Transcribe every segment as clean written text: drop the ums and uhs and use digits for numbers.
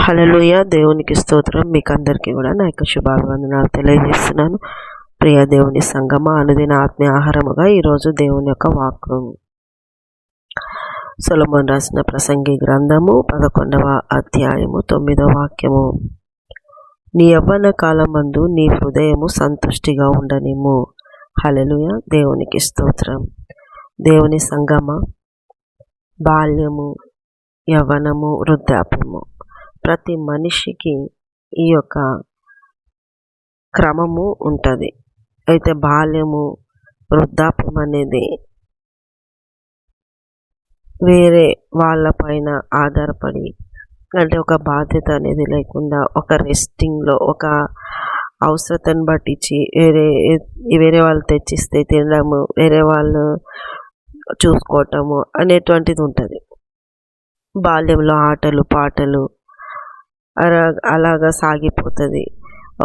హల్లెలూయ. దేవునికి స్తోత్రం. మీకు అందరికీ కూడా నా యొక్క శుభాభివందనాలు తెలియజేస్తున్నాను. ప్రియ దేవుని సంగమ అనుదిన ఆత్మీయ ఆహారముగా ఈరోజు దేవుని యొక్క వాక్కు సొలొమోను రాసిన ప్రసంగి గ్రంథము 11వ అధ్యాయము 9వ వాక్యము. నీ యవ్వన కాలమందు నీ హృదయము సంతుష్టిగా ఉండనిమ్ము. హల్లెలూయ. దేవునికి స్తోత్రం. దేవుని సంగమ, బాల్యము, యవ్వనము, వృద్ధాప్యము, ప్రతి మనిషికి ఈ యొక్క క్రమము ఉంటుంది. అయితే బాల్యము, వృద్ధాప్యం అనేది వేరే వాళ్ళపైన ఆధారపడి, అంటే ఒక బాధ్యత అనేది లేకుండా, ఒక రెస్టింగ్లో, ఒక అవసరతను పట్టించి వేరే వాళ్ళు తెచ్చిస్తే తినడము, వేరే వాళ్ళు చూసుకోవటము అనేటువంటిది ఉంటుంది. బాల్యంలో ఆటలు పాటలు అలాగా సాగిపోతుంది.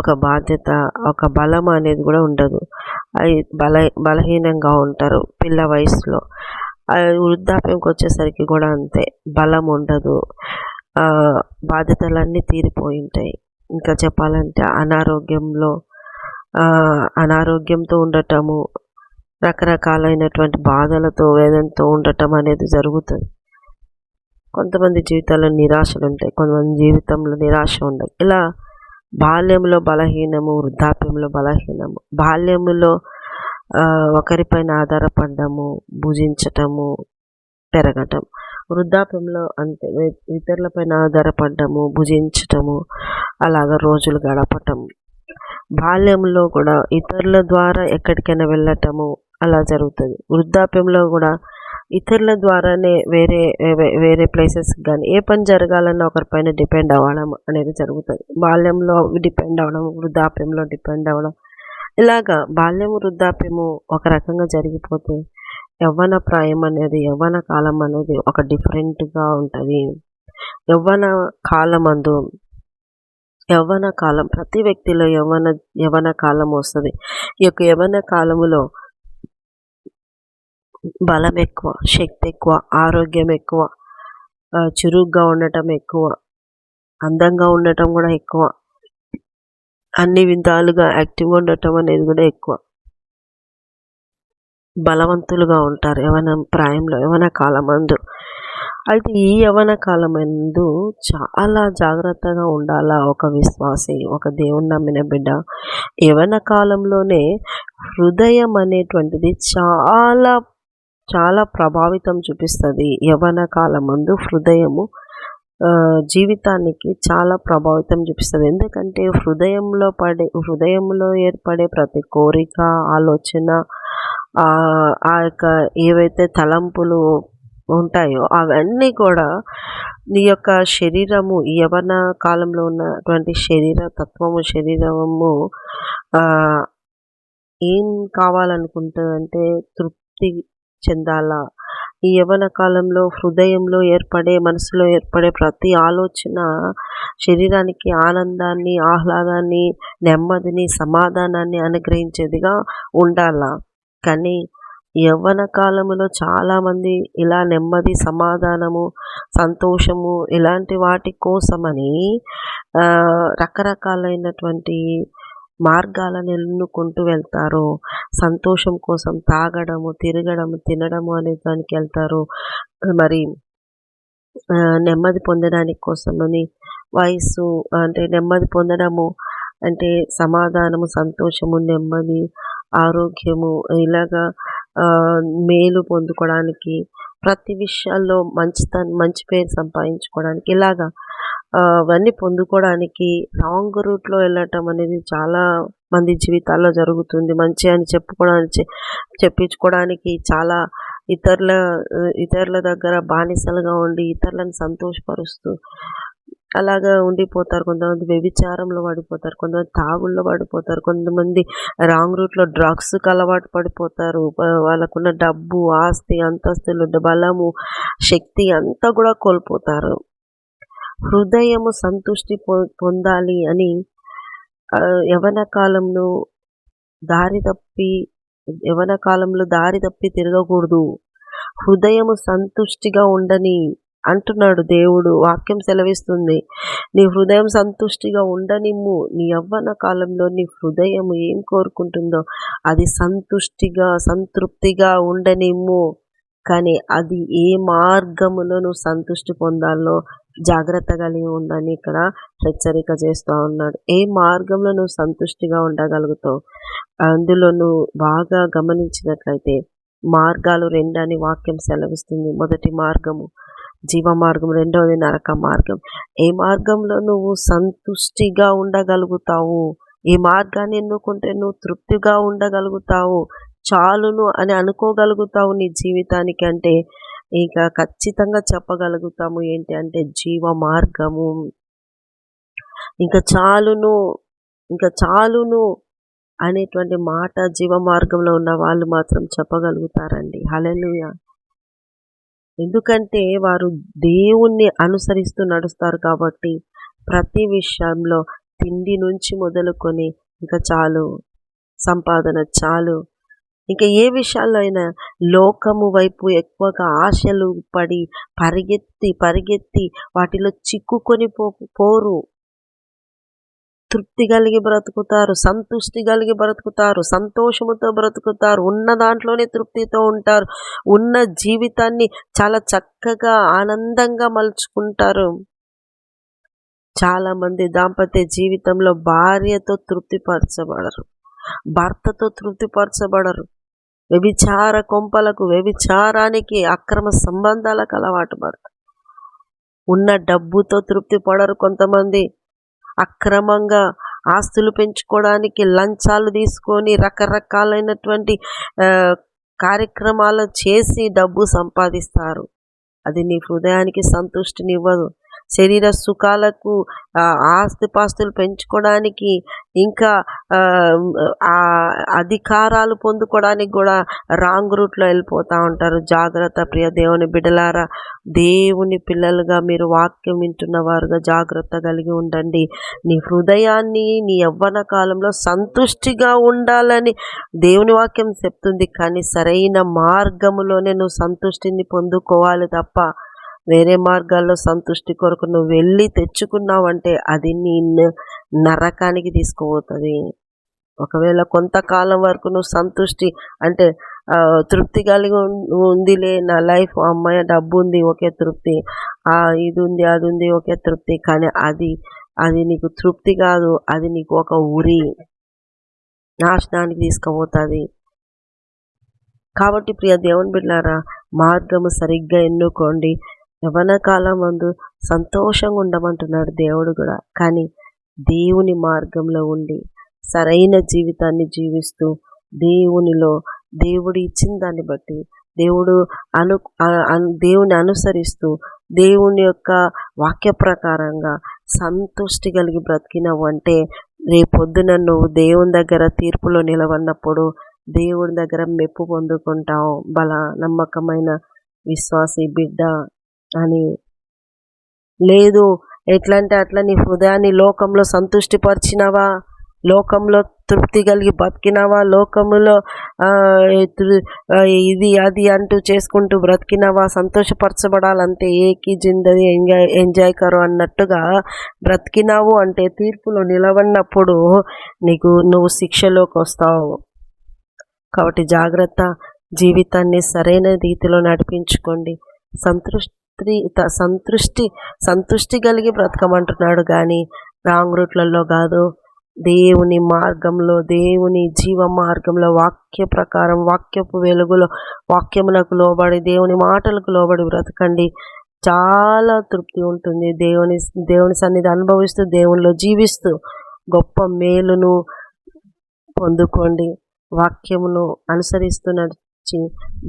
ఒక బాధ్యత, ఒక బలం అనేది కూడా ఉండదు. అది బలహీనంగా ఉంటారు పిల్ల వయసులో. వృద్ధాప్యంకి వచ్చేసరికి కూడా అంతే, బలం ఉండదు. బాధ్యతలన్నీ తీరిపోయి ఉంటాయి. ఇంకా చెప్పాలంటే అనారోగ్యంతో ఉండటము, రకరకాలైనటువంటి బాధలతో, వేదనతో ఉండటం అనేది జరుగుతుంది. కొంతమంది జీవితాల్లో నిరాశలు ఉంటాయి, కొంతమంది జీవితంలో నిరాశ ఉండదు. ఇలా బాల్యంలో బలహీనము, వృద్ధాప్యంలో బలహీనము. బాల్యములో ఒకరిపైన ఆధారపడము, భుజించటము, పెరగటం. వృద్ధాప్యంలో అంతే, ఇతరులపైన ఆధారపడము, భుజించటము, అలాగ రోజులు గడపటం. బాల్యంలో కూడా ఇతరుల ద్వారా ఎక్కడికైనా వెళ్ళటము అలా జరుగుతుంది. వృద్ధాప్యంలో కూడా ఇతరుల ద్వారానే వేరే ప్లేసెస్ కానీ ఏ పని జరగాలన్నా ఒకరిపైన డిపెండ్ అవ్వడం అనేది జరుగుతుంది. బాల్యంలో డిపెండ్ అవ్వడం, వృద్ధాప్యంలో డిపెండ్ అవ్వడం, ఇలాగా బాల్యము వృద్ధాప్యము ఒక రకంగా జరిగిపోతే యవ్వన ప్రాయం అనేది, యవ్వన కాలం అనేది ఒక డిఫరెంట్గా ఉంటుంది. యవ్వన కాలం ప్రతి వ్యక్తిలో యవ్వన కాలం వస్తుంది. ఈ యొక్క యవ్వన కాలములో బలం ఎక్కువ, శక్తి ఎక్కువ, ఆరోగ్యం ఎక్కువ, చురుగ్గా ఉండటం ఎక్కువ, అందంగా ఉండటం కూడా ఎక్కువ, అన్ని విధాలుగా యాక్టివ్గా ఉండటం అనేది కూడా ఎక్కువ. బలవంతులుగా ఉంటారు యవ్వన కాలమందు. అయితే ఈ యవ్వన కాలమందు చాలా జాగ్రత్తగా ఉండాలా ఒక విశ్వాసి, ఒక దేవుని నమ్మిన బిడ్డ. యవ్వన కాలంలోనే హృదయం అనేటువంటిది చాలా చాలా ప్రభావితం చూపిస్తుంది. యవ్వన కాలమందు హృదయము జీవితానికి చాలా ప్రభావితం చూపిస్తుంది. ఎందుకంటే హృదయంలో ఏర్పడే ప్రతి కోరిక, ఆలోచన, ఆ యొక్క ఏవైతే తలంపులు ఉంటాయో అవన్నీ కూడా నీ యొక్క శరీరము, ఈ యవ్వన కాలంలో ఉన్నటువంటి శరీరము ఏం కావాలనుకుంటుందంటే తృప్తి చెందాలా. ఈ యవ్వన కాలంలో మనసులో ఏర్పడే ప్రతి ఆలోచన శరీరానికి ఆనందాన్ని, ఆహ్లాదాన్ని, నెమ్మదిని, సమాధానాన్ని అనుగ్రహించేదిగా ఉండాలా. కానీ యవ్వన కాలములో చాలామంది ఇలా నెమ్మది, సమాధానము, సంతోషము ఇలాంటి వాటి కోసమని రకరకాలైనటువంటి మార్గాలను ఎన్నుకుంటూ వెళ్తారు. సంతోషం కోసం తాగడము, తిరగడము, తినడము అనే దానికి వెళ్తారు. మరి నెమ్మది పొందడానికి కోసమని నెమ్మది పొందడము అంటే సమాధానము, సంతోషము, నెమ్మది, ఆరోగ్యము, ఇలాగా మేలు పొందుకోవడానికి, ప్రతి విషయాల్లో మంచి పేరు సంపాదించుకోవడానికి, ఇలాగా అవన్నీ పొందుకోవడానికి రాంగ్ రూట్లో వెళ్ళటం అనేది చాలా మంది జీవితాల్లో జరుగుతుంది. మంచి అని చెప్పించుకోవడానికి చాలా ఇతరుల దగ్గర బానిసలుగా ఉండి ఇతరులను సంతోషపరుస్తూ అలాగా ఉండిపోతారు. కొంతమంది వ్యభిచారంలో పడిపోతారు, కొంతమంది తాగుల్లో పడిపోతారు, కొంతమంది రాంగ్ రూట్లో డ్రగ్స్కి అలవాటు పడిపోతారు. వాళ్ళకున్న డబ్బు, ఆస్తి, అంతస్తులు, బలము, శక్తి అంతా కూడా కోల్పోతారు. హృదయము సంతృష్టి పొందాలి అని యవ్వన కాలంలో దారి తప్పి తిరగకూడదు. హృదయము సంతుష్టిగా ఉండని అంటున్నాడు దేవుడు. వాక్యం సెలవిస్తుంది, నీ హృదయం సంతుష్టిగా ఉండనిమ్ము. నీ యవ్వన కాలంలో నీ హృదయం ఏం కోరుకుంటుందో అది సంతృప్తిగా ఉండనిమ్ము. కానీ అది ఏ మార్గములో నువ్వు సంతృష్టి పొందాలో జాగ్రత్త కలిగి ఉండని ఇక్కడ హెచ్చరిక చేస్తూ ఉన్నాడు. ఏ మార్గంలో నువ్వు సంతృష్టిగా ఉండగలుగుతావు? అందులో నువ్వు బాగా గమనించినట్లయితే మార్గాలు 2 అని వాక్యం సెలవిస్తుంది. మొదటి మార్గము జీవ మార్గం, రెండవది నరక మార్గం. ఏ మార్గంలో నువ్వు సంతుష్టిగా ఉండగలుగుతావు? ఈ మార్గాన్ని ఎన్నుకుంటే నువ్వు తృప్తిగా ఉండగలుగుతావు, చాలును అని అనుకోగలుగుతావు నీ జీవితానికి అంటే ఇక ఖచ్చితంగా చెప్పగలుగుతాము ఏంటి అంటే జీవ మార్గము. ఇంకా చాలును అనేటువంటి మాట జీవ మార్గంలో ఉన్న వాళ్ళు మాత్రం చెప్పగలుగుతారండి. హల్లెలూయా. ఎందుకంటే వారు దేవుణ్ణి అనుసరిస్తూ నడుస్తారు కాబట్టి ప్రతి విషయంలో తిండి నుంచి మొదలుకొని ఇంకా చాలు, సంపాదన చాలు, ఇంకా ఏ విషయాల్లో అయినా లోకము వైపు ఎక్కువగా ఆశలు పడి పరిగెత్తి వాటిలో చిక్కుకొని పోరు. తృప్తి కలిగి బ్రతుకుతారు, సంతృష్టి కలిగి బ్రతుకుతారు, సంతోషముతో బ్రతుకుతారు, ఉన్న దాంట్లోనే తృప్తితో ఉంటారు, ఉన్న జీవితాన్ని చాలా చక్కగా ఆనందంగా మలుచుకుంటారు. చాలామంది దాంపత్య జీవితంలో భార్యతో తృప్తిపరచబడరు, భర్తతో తృప్తిపరచబడరు. వ్యభిచార కొంపలకు, వ్యభిచారానికి, అక్రమ సంబంధాలకు అలవాటు పడతారు. ఉన్న డబ్బుతో తృప్తి పడరు. కొంతమంది అక్రమంగా ఆస్తులు పెంచుకోవడానికి లంచాలు తీసుకొని రకరకాలైనటువంటి కార్యక్రమాలు చేసి డబ్బు సంపాదిస్తారు. అది నీ హృదయానికి సంతృష్టినివ్వదు. శరీర సుఖాలకు, ఆస్తిపాస్తులు పెంచుకోవడానికి, ఇంకా అధికారాలు పొందుకోవడానికి కూడా రాంగ్ రూట్లో వెళ్ళిపోతూ ఉంటారు. జాగ్రత్త ప్రియ దేవుని బిడ్డలారా, దేవుని పిల్లలుగా మీరు వాక్యం వింటున్న వారుగా జాగ్రత్త కలిగి ఉండండి. నీ హృదయాన్ని నీ యవ్వన కాలంలో సంతుష్టిగా ఉండాలని దేవుని వాక్యం చెప్తుంది. కానీ సరైన మార్గములోనే నువ్వు సంతుష్టిని పొందుకోవాలి తప్ప వేరే మార్గాల్లో సంతృష్టి కొరకు నువ్వు వెళ్ళి తెచ్చుకున్నావంటే అది నిన్ను నరకానికి తీసుకుపోతుంది. ఒకవేళ కొంతకాలం వరకు నువ్వు సంతృష్టి అంటే తృప్తి కలిగి ఉందిలే నా లైఫ్, అమ్మాయి డబ్బు ఉంది ఒకే తృప్తి, ఇది ఉంది అది ఉంది ఒకే తృప్తి, కానీ అది నీకు తృప్తి కాదు, అది నీకు ఒక ఉరి, నాశనానికి తీసుకుపోతుంది. కాబట్టి ప్రియ దేవుని బిడ్డలారా, మార్గము సరిగ్గా ఎన్నుకోండి. యవ్వన కాలం మందు సంతోషంగా ఉండమంటున్నాడు దేవుడు కూడా. కానీ దేవుని మార్గంలో ఉండి సరైన జీవితాన్ని జీవిస్తూ దేవునిలో దేవుడు ఇచ్చిన దాన్ని బట్టి దేవుని అనుసరిస్తూ దేవుని యొక్క వాక్య ప్రకారంగా సంతృష్టి కలిగి బ్రతికినావు అంటే రేపొద్దున నువ్వు దేవుని దగ్గర తీర్పులో నిలవన్నప్పుడు దేవుని దగ్గర మెప్పు పొందుకుంటావు. నమ్మకమైన విశ్వాసి బిడ్డ అని. లేదు ఎట్లా అంటే అట్లా నీ హృదయాన్ని లోకంలో సంతృష్టిపరిచినావా, లోకంలో తృప్తి కలిగి బతికినావా, లోకములో ఇది అది అంటూ చేసుకుంటూ బ్రతికినావా, సంతోషపరచబడాలంటే ఏకి జిందగీ ఎంజాయ్ కరో అన్నట్టుగా బ్రతికినావు అంటే తీర్పులో నిలవన్నప్పుడు నువ్వు శిక్షలోకి వస్తావు. కాబట్టి జాగ్రత్త, జీవితాన్ని సరైన రీతిలో నడిపించుకోండి. సంతృష్టి కలిగి బ్రతకమంటున్నాడు కానీ రాంగ్ రూట్లలో కాదు. దేవుని మార్గంలో, దేవుని జీవ మార్గంలో, వాక్య ప్రకారం, వాక్యపు వెలుగులో, వాక్యమునకు లోబడి, దేవుని మాటలకు లోబడి బ్రతకండి. చాలా తృప్తి ఉంటుంది. దేవుని సన్నిధి అనుభవిస్తూ, దేవునిలో జీవిస్తూ గొప్ప మేలును పొందుకోండి. వాక్యమును అనుసరిస్తూ నడిచి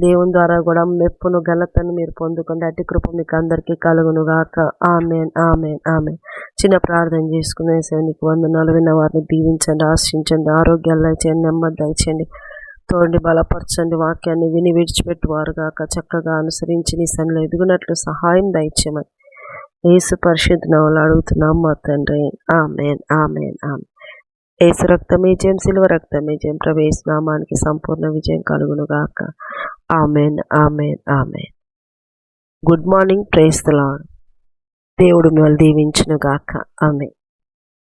దేవుని ద్వారా కూడా మెప్పును, ఘనతను మీరు పొందుకోండి. అట్టి కృప మీకు అందరికీ కలుగును గాక. ఆమేన్, ఆమేన్, ఆమేన్. చిన్న ప్రార్థన చేసుకునే నీకు వందనాలు. విన్న వారిని దీవించండి, ఆశించండి, ఆరోగ్యాలు దయచేయండి, నెమ్మది దయచేయండి, తోండి బలపరచండి. వాక్యాన్ని విని విడిచిపెట్టువారు గాక చక్కగా అనుసరించి నీ సన్నిధిలో ఎదుగునట్లు సహాయం దయచేయమని యేసు పరిశుద్ధ నామములో అడుగుతున్నాం మా తండ్రి. ఆమేన్, ఆమేన్, ఆమేన్. యేసు రక్తమే జయం, సిలువ రక్తమే జయం. యేసు నామానికి సంపూర్ణ విజయం కలుగును గాక. Amen, amen, amen. Good morning. Praise the Lord. దేవుడు మిమ్మల్ని దీవించును గాక. ఆమేన్.